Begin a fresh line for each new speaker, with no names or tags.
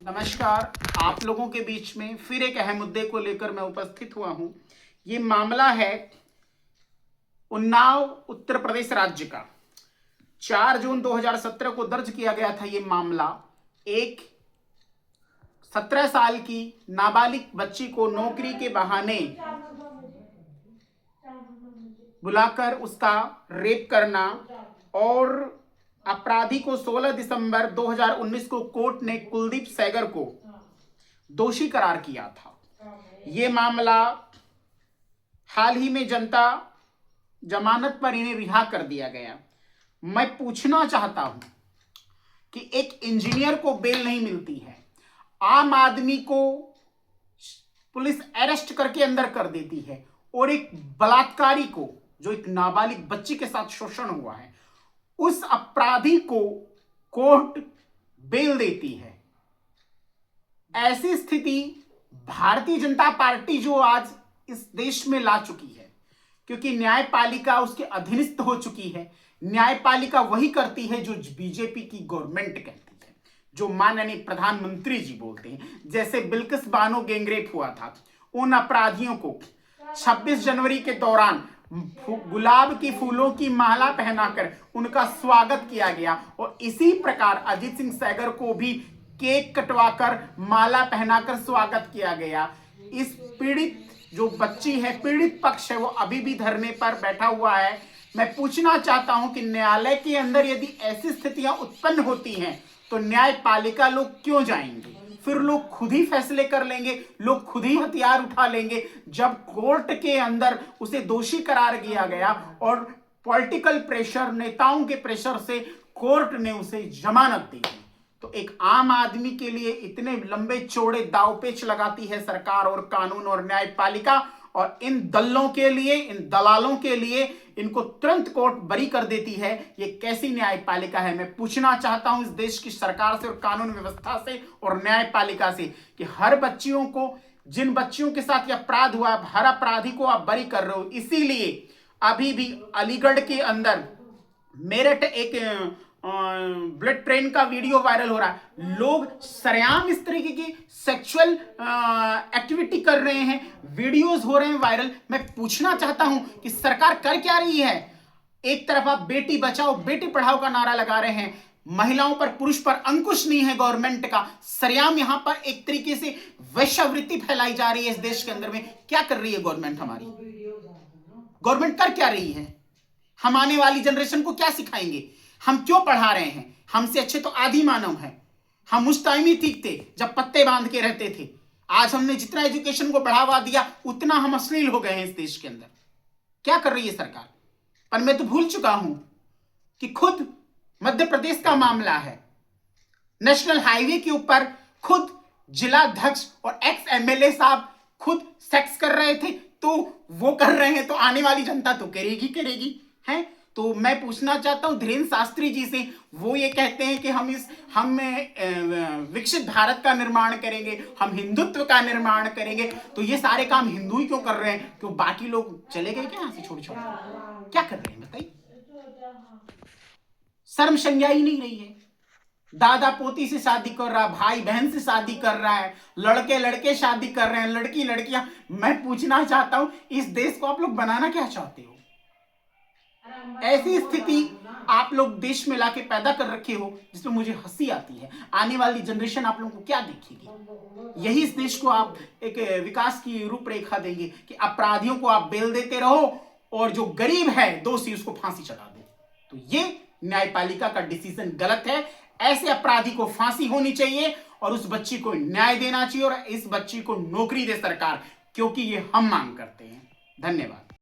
नमस्कार। आप लोगों के बीच में फिर एक अहम मुद्दे को लेकर मैं उपस्थित हुआ हूं। ये मामला है उन्नाव उत्तर प्रदेश राज्य का। 4 जून 2017 को दर्ज किया गया था। ये मामला एक 17 साल की नाबालिग बच्ची को नौकरी के बहाने बुलाकर उसका रेप करना और अपराधी को 16 दिसंबर 2019 को कोर्ट ने कुलदीप सेंगर को दोषी करार किया था। ये मामला हाल ही में जनता जमानत पर इन्हें रिहा कर दिया गया। मैं पूछना चाहता हूं कि एक इंजीनियर को बेल नहीं मिलती है, आम आदमी को पुलिस अरेस्ट करके अंदर कर देती है और एक बलात्कारी को, जो एक नाबालिग बच्ची के साथ शोषण हुआ है, उस अपराधी को कोर्ट बेल देती है। ऐसी स्थिति भारतीय जनता पार्टी जो आज इस देश में ला चुकी है, क्योंकि न्यायपालिका उसके अधीनस्थ हो चुकी है। न्यायपालिका वही करती है जो बीजेपी की गवर्नमेंट कहती है, जो माननीय प्रधानमंत्री जी बोलते हैं। जैसे बिल्किस बानो गैंगरेप हुआ था, उन अपराधियों को 26 जनवरी के दौरान गुलाब की फूलों की माला पहनाकर उनका स्वागत किया गया और इसी प्रकार अजीत सिंह सेंगर को भी केक कटवाकर माला पहनाकर स्वागत किया गया। इस पीड़ित जो बच्ची है, पीड़ित पक्ष है, वो अभी भी धरने पर बैठा हुआ है। मैं पूछना चाहता हूं कि न्यायालय के अंदर यदि ऐसी स्थितियां उत्पन्न होती हैं तो न्यायपालिका लोग क्यों जाएंगे? फिर लोग खुद ही फैसले कर लेंगे, लोग खुद ही हथियार उठा लेंगे। जब कोर्ट के अंदर उसे दोषी करार दिया गया और पॉलिटिकल प्रेशर, नेताओं के प्रेशर से कोर्ट ने उसे जमानत दी, तो एक आम आदमी के लिए इतने लंबे चौड़े दावपेच लगाती है सरकार और कानून और न्यायपालिका, और इन दल्लों के लिए, इन दलालों के लिए इनको तुरंत कोर्ट बरी कर देती है। ये कैसी न्यायपालिका है? मैं पूछना चाहता हूं इस देश की सरकार से और कानून व्यवस्था से और न्यायपालिका से कि हर बच्चियों को, जिन बच्चियों के साथ यह अपराध हुआ, हर अपराधी को आप बरी कर रहे हो। इसीलिए अभी भी अलीगढ़ के अंदर मेरठ एक ब्लड ट्रेन का वीडियो वायरल हो रहा है। लोग सरेआम इस तरीके की सेक्सुअल एक्टिविटी कर रहे हैं, वीडियोस हो रहे हैं वायरल। मैं पूछना चाहता हूं कि सरकार कर क्या रही है? एक तरफ आप बेटी बचाओ बेटी पढ़ाओ का नारा लगा रहे हैं, महिलाओं पर, पुरुष पर अंकुश नहीं है गवर्नमेंट का। सरेआम यहां पर एक तरीके से वैश्यवृत्ति फैलाई जा रही है इस देश के अंदर में। क्या कर रही है गवर्नमेंट? हमारी गवर्नमेंट कर क्या रही है? हम आने वाली जनरेशन को क्या सिखाएंगे? हम क्यों पढ़ा रहे हैं? हमसे अच्छे तो आदि मानव हैं। हम उस टाइम ही ठीक थे जब पत्ते बांध के रहते थे। आज हमने जितना एजुकेशन को बढ़ावा दिया उतना हम अश्लील हो गए हैं इस देश के अंदर। क्या कर रही है सरकार? पर मैं तो भूल चुका हूं कि खुद मध्य प्रदेश का मामला है, नेशनल हाईवे के ऊपर खुद जिलाध्यक्ष और एक्स एमएलए साहब खुद सेक्स कर रहे थे, तो वो कर रहे हैं तो आने वाली जनता तो करेगी है। तो मैं पूछना चाहता हूं धीरेन्द्र शास्त्री जी से, वो ये कहते हैं कि हम विकसित भारत का निर्माण करेंगे, हम हिंदुत्व का निर्माण करेंगे, तो ये सारे काम हिंदू ही क्यों कर रहे हैं? क्यों बाकी लोग चले गए क्या यहां से छोड़ छोड़? क्या कर रहे हैं बताइए? शर्म संज्ञा ही नहीं रही है। दादा पोती से शादी कर रहा, भाई बहन से शादी कर रहा है, लड़के लड़के शादी कर रहे हैं, लड़की लड़कियां। मैं पूछना चाहता हूं इस देश को आप लोग बनाना क्या चाहते हो? ऐसी स्थिति आप लोग देश में लाके पैदा कर रखे हो जिसमें मुझे हंसी आती है। आने वाली जनरेशन आप लोगों को क्या देखेगी? यही इस देश को आप एक विकास की रूपरेखा देंगे कि अपराधियों को आप बेल देते रहो और जो गरीब है दोषी उसको फांसी चढ़ा दो। तो ये न्यायपालिका का डिसीजन गलत है। ऐसे अपराधी को फांसी होनी चाहिए और उस बच्ची को न्याय देना चाहिए और इस बच्ची को नौकरी दे सरकार, क्योंकि ये हम मांग करते हैं। धन्यवाद।